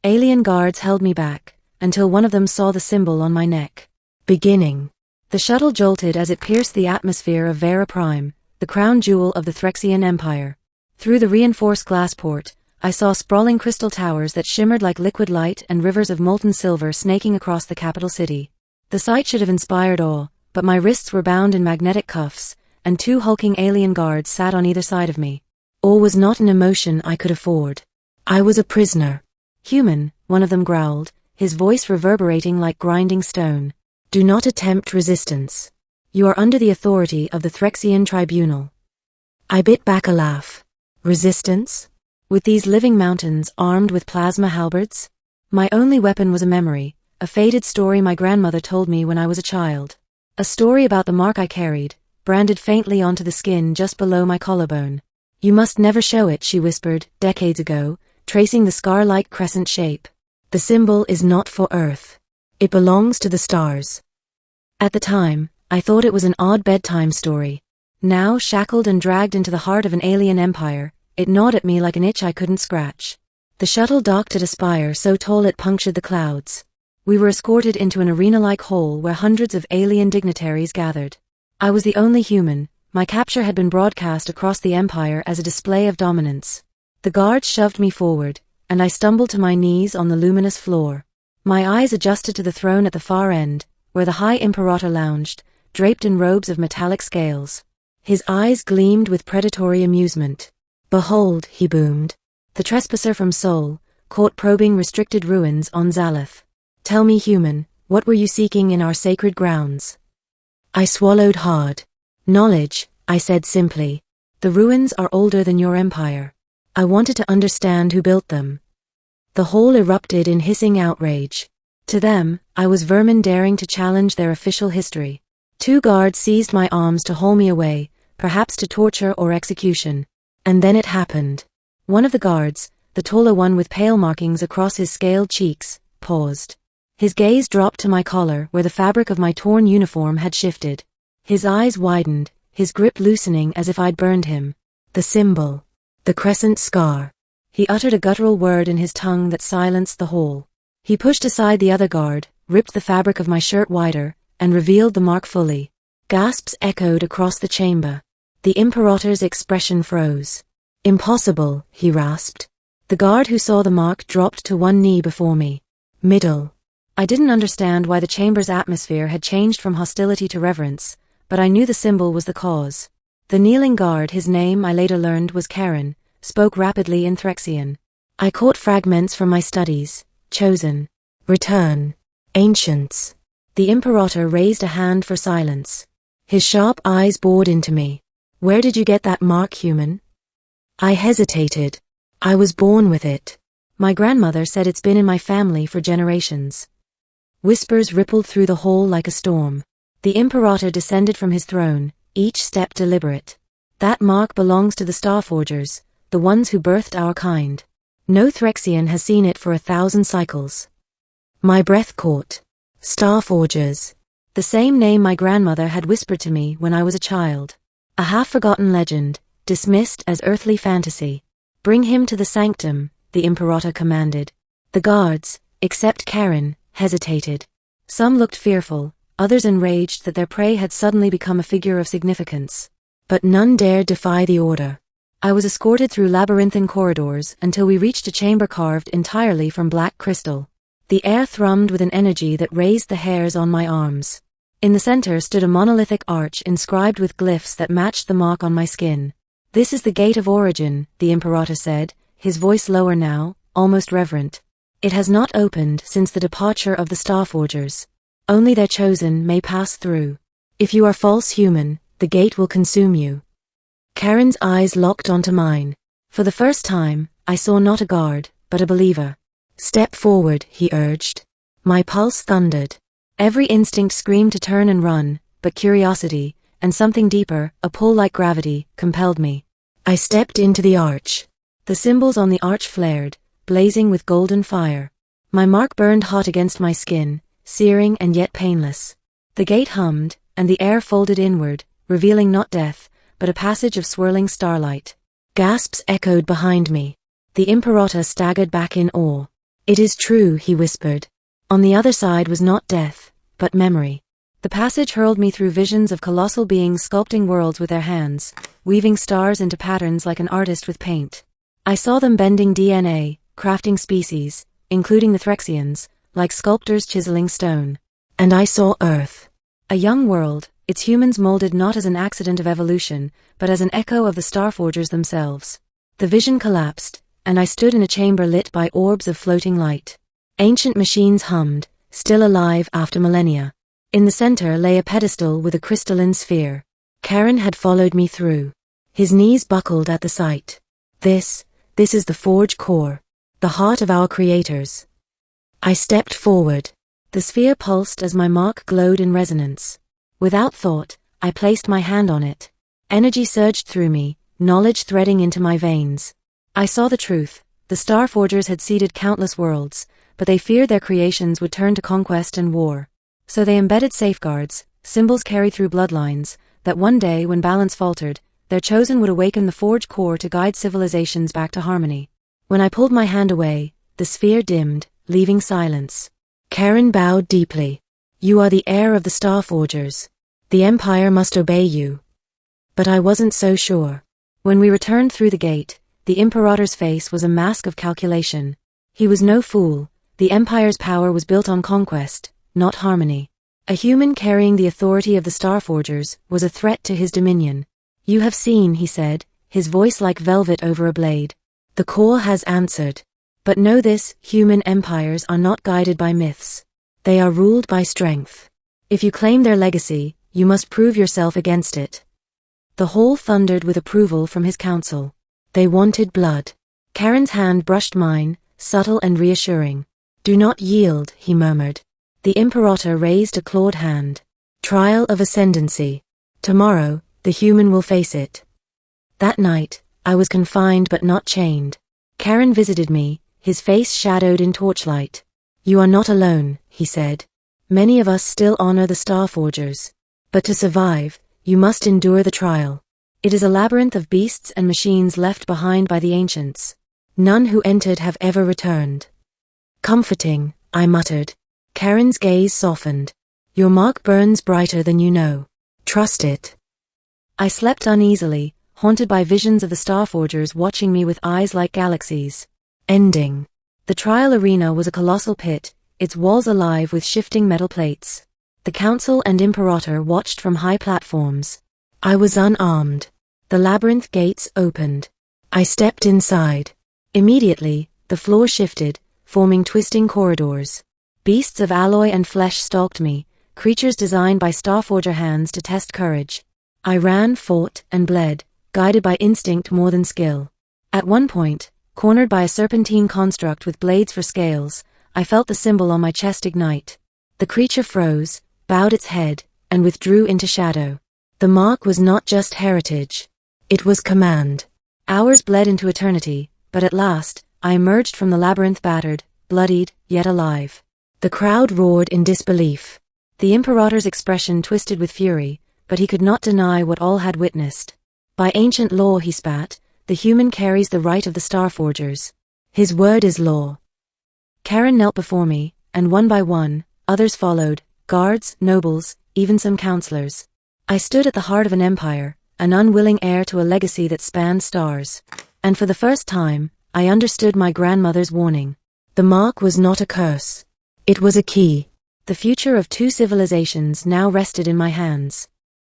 Alien guards held me back, until one of them saw the symbol on my neck. Beginning. The shuttle jolted as it pierced the atmosphere of Vera Prime, the crown jewel of the Threxian Empire. Through the reinforced glass port, I saw sprawling crystal towers that shimmered like liquid light and rivers of molten silver snaking across the capital city. The sight should have inspired awe, but my wrists were bound in magnetic cuffs, and 2 hulking alien guards sat on either side of me. Awe was not an emotion I could afford. I was a prisoner. Human, one of them growled, his voice reverberating like grinding stone. Do not attempt resistance. You are under the authority of the Threxian Tribunal. I bit back a laugh. Resistance? With these living mountains armed with plasma halberds? My only weapon was a memory, a faded story my grandmother told me when I was a child. A story about the mark I carried, branded faintly onto the skin just below my collarbone. You must never show it, she whispered, decades ago, tracing the scar-like crescent shape. The symbol is not for Earth. It belongs to the stars. At the time, I thought it was an odd bedtime story. Now, shackled and dragged into the heart of an alien empire, it gnawed at me like an itch I couldn't scratch. The shuttle docked at a spire so tall it punctured the clouds. We were escorted into an arena-like hall where hundreds of alien dignitaries gathered. I was the only human. My capture had been broadcast across the empire as a display of dominance. The guards shoved me forward, and I stumbled to my knees on the luminous floor. My eyes adjusted to the throne at the far end, where the High Imperator lounged, draped in robes of metallic scales. His eyes gleamed with predatory amusement. Behold, he boomed. The trespasser from Sol, caught probing restricted ruins on Zaleth. Tell me, human, what were you seeking in our sacred grounds? I swallowed hard. Knowledge, I said simply. The ruins are older than your empire. I wanted to understand who built them. The hall erupted in hissing outrage. To them, I was vermin daring to challenge their official history. 2 guards seized my arms to haul me away, perhaps to torture or execution. And then it happened. One of the guards, the taller one with pale markings across his scaled cheeks, paused. His gaze dropped to my collar where the fabric of my torn uniform had shifted. His eyes widened, his grip loosening as if I'd burned him. The symbol. The crescent scar. He uttered a guttural word in his tongue that silenced the hall. He pushed aside the other guard, ripped the fabric of my shirt wider, and revealed the mark fully. Gasps echoed across the chamber. The Imperator's expression froze. Impossible, he rasped. The guard who saw the mark dropped to one knee before me. Middle. I didn't understand why the chamber's atmosphere had changed from hostility to reverence, but I knew the symbol was the cause. The kneeling guard, his name I later learned was Karen, spoke rapidly in Threxian. I caught fragments from my studies. Chosen. Return. Ancients. The Imperator raised a hand for silence. His sharp eyes bored into me. Where did you get that mark, human? I hesitated. I was born with it. My grandmother said it's been in my family for generations. Whispers rippled through the hall like a storm. The Imperator descended from his throne, each step deliberate. That mark belongs to the Starforgers, the ones who birthed our kind. No Threxian has seen it for 1,000 cycles. My breath caught. Starforgers. The same name my grandmother had whispered to me when I was a child. A half-forgotten legend, dismissed as earthly fantasy. Bring him to the sanctum, the Imperator commanded. The guards, except Karen, hesitated. Some looked fearful, others enraged that their prey had suddenly become a figure of significance. But none dared defy the order. I was escorted through labyrinthine corridors until we reached a chamber carved entirely from black crystal. The air thrummed with an energy that raised the hairs on my arms. In the center stood a monolithic arch inscribed with glyphs that matched the mark on my skin. This is the Gate of Origin, the Imperator said, his voice lower now, almost reverent. It has not opened since the departure of the Starforgers. Only their chosen may pass through. If you are false human, the gate will consume you. Karen's eyes locked onto mine. For the first time, I saw not a guard, but a believer. Step forward, he urged. My pulse thundered. Every instinct screamed to turn and run, but curiosity, and something deeper, a pull like gravity, compelled me. I stepped into the arch. The symbols on the arch flared, blazing with golden fire. My mark burned hot against my skin, searing and yet painless. The gate hummed, and the air folded inward, revealing not death, but a passage of swirling starlight. Gasps echoed behind me. The Imperator staggered back in awe. It is true, he whispered. On the other side was not death, but memory. The passage hurled me through visions of colossal beings sculpting worlds with their hands, weaving stars into patterns like an artist with paint. I saw them bending DNA, crafting species, including the Threxians, like sculptors chiseling stone. And I saw Earth. A young world, its humans molded not as an accident of evolution, but as an echo of the Starforgers themselves. The vision collapsed, and I stood in a chamber lit by orbs of floating light. Ancient machines hummed, still alive after millennia. In the center lay a pedestal with a crystalline sphere. Karen had followed me through. His knees buckled at the sight. This is the Forge core, the heart of our creators. I stepped forward. The sphere pulsed as my mark glowed in resonance. Without thought, I placed my hand on it. Energy surged through me, knowledge threading into my veins. I saw the truth. The Starforgers had seeded countless worlds, but they feared their creations would turn to conquest and war. So they embedded safeguards, symbols carried through bloodlines, that one day when balance faltered, their chosen would awaken the Forge core to guide civilizations back to harmony. When I pulled my hand away, the sphere dimmed, leaving silence. Karen bowed deeply. You are the heir of the Starforgers. The Empire must obey you. But I wasn't so sure. When we returned through the gate, the Imperator's face was a mask of calculation. He was no fool. The Empire's power was built on conquest, not harmony. A human carrying the authority of the Starforgers was a threat to his dominion. You have seen, he said, his voice like velvet over a blade. The core has answered. But know this, human empires are not guided by myths. They are ruled by strength. If you claim their legacy, you must prove yourself against it. The hall thundered with approval from his council. They wanted blood. Karen's hand brushed mine, subtle and reassuring. Do not yield, he murmured. The Imperator raised a clawed hand. Trial of ascendancy. Tomorrow, the human will face it. That night, I was confined but not chained. Karen visited me, his face shadowed in torchlight. You are not alone, he said. Many of us still honor the Starforgers. But to survive, you must endure the trial. It is a labyrinth of beasts and machines left behind by the ancients. None who entered have ever returned. Comforting, I muttered. Karen's gaze softened. Your mark burns brighter than you know. Trust it. I slept uneasily, haunted by visions of the Starforgers watching me with eyes like galaxies. Ending. The trial arena was a colossal pit, its walls alive with shifting metal plates. The Council and Imperator watched from high platforms. I was unarmed. The labyrinth gates opened. I stepped inside. Immediately, the floor shifted, forming twisting corridors. Beasts of alloy and flesh stalked me, creatures designed by Starforger hands to test courage. I ran, fought, and bled, guided by instinct more than skill. At one point, cornered by a serpentine construct with blades for scales, I felt the symbol on my chest ignite. The creature froze, bowed its head, and withdrew into shadow. The mark was not just heritage. It was command. Hours bled into eternity, but at last, I emerged from the labyrinth battered, bloodied, yet alive. The crowd roared in disbelief. The Imperator's expression twisted with fury, but he could not deny what all had witnessed. By ancient law, he spat, the human carries the right of the Starforgers. His word is law. Karen knelt before me, and one by one, others followed, guards, nobles, even some counselors. I stood at the heart of an empire, an unwilling heir to a legacy that spanned stars. And for the first time, I understood my grandmother's warning. The mark was not a curse. It was a key. The future of two civilizations now rested in my hands.